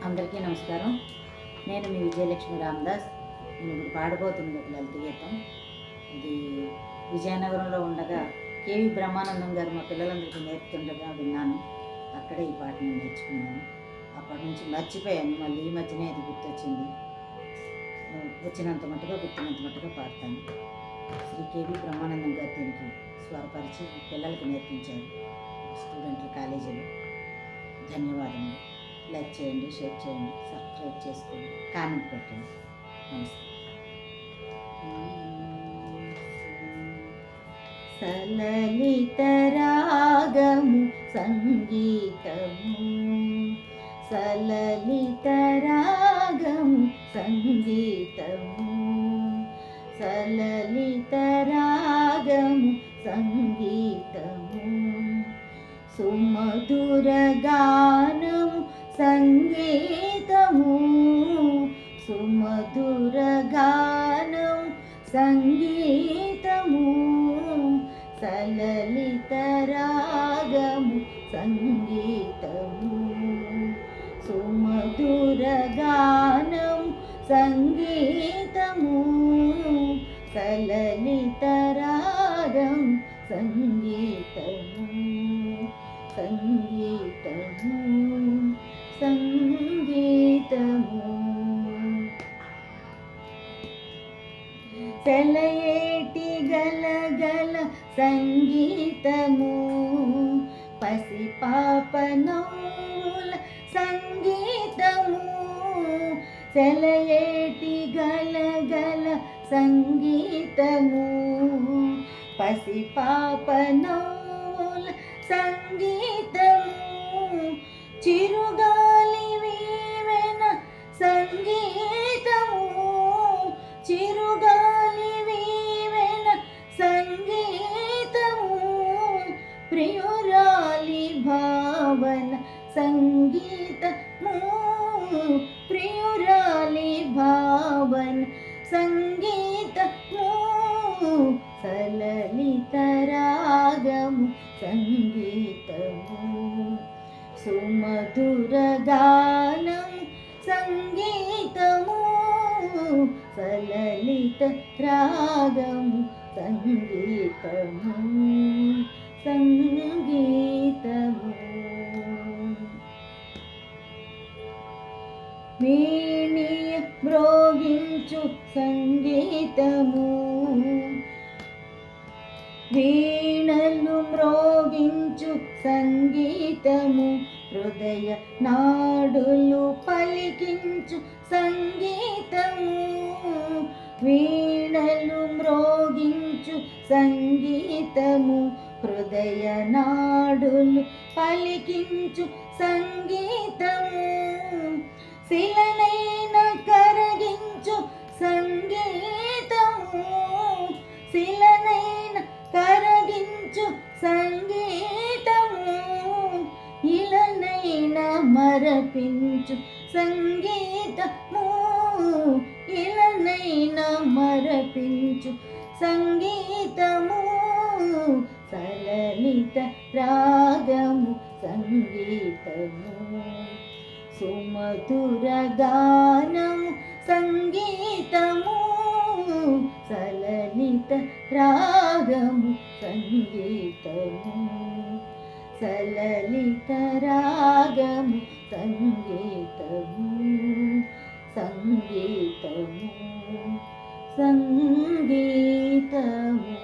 అందరికీ నమస్కారం. నేను మీ విజయలక్ష్మి రామదాస్. నేను ఇప్పుడు పాడబోతున్నది ఒక లలిత గీతం. ఇది విజయనగరంలో ఉండగా కేవి బ్రహ్మానందం గారు మా పిల్లలందరికీ నేర్పుతుండగా విన్నాను. అక్కడే ఈ పాటను నేర్చుకున్నాను. అప్పటి నుంచి మర్చిపోయాను. మళ్ళీ ఈ మధ్యనే ఇది గుర్తొచ్చింది. వచ్చినంత మట్టుగా గుర్తున్నంత మట్టుగా పాడతాను. శ్రీ కేవి బ్రహ్మానందం గారు దీనికి స్వరపరిచి పిల్లలకి నేర్పించారు, స్టూడెంట్లు కాలేజీలో. ధన్యవాదములు. లైక్ చేయండి, షేర్ చేయండి, సబ్స్క్రైబ్ చేసుకోండి, కామెంట్ పెట్టండి. నమస్తే. సలలిత రాగము సంగీతము, సలలిత రాగము సంగీతము, సలలిత రాగము సంగీతము, సుమధుర గానము సంగీతము, సుమధుర గానము సంగీతము, సలలిత రాగము సంగీతము, సుమధుర గానము సంగీతము, సలలిత రాగం సంగీతము, సంగీతము, సంగీతము. సెలయేటి గలగల సంగీతము, పసిపాప నవ్వుల సంగీతము, సెలయేటి గలగల సంగీతము, పసిపాప నవ్వుల సంగీతము, చిరుగాలి వీవెన సంగీతము, చిరుగాలి వీవెన సంగీతము, ప్రియురాలి భావన సంగీతము, ప్రియురాలి భావన సంగీతము, సలలిత రాగము సంగీతము, సుమధుర గానము సంగీతము, సలలిత రాగము సంగీతము, సంగీతము. వీణియ మ్రోగించు సంగీతము, వీణలు మ్రోగించు సంగీతము, హృదయ నాడులు పలికించు సంగీతము, వీణలు మ్రోగించు సంగీతము, హృదయ నాడులు పలికించు సంగీతము, శిలనైన కరగించు సంగీతము, శిలనైన కరగించు సంగీతము, ఇలనైన మరపించు సంగీతము, ఇలనైన మరపించు సంగీతము, సలలిత రాగము సంగీతము, సుమధుర గానము సంగీతము, సలలిత రాగము సంగీతము, సలలిత రాగము సంగీతము, సంగీతము, సంగీతము.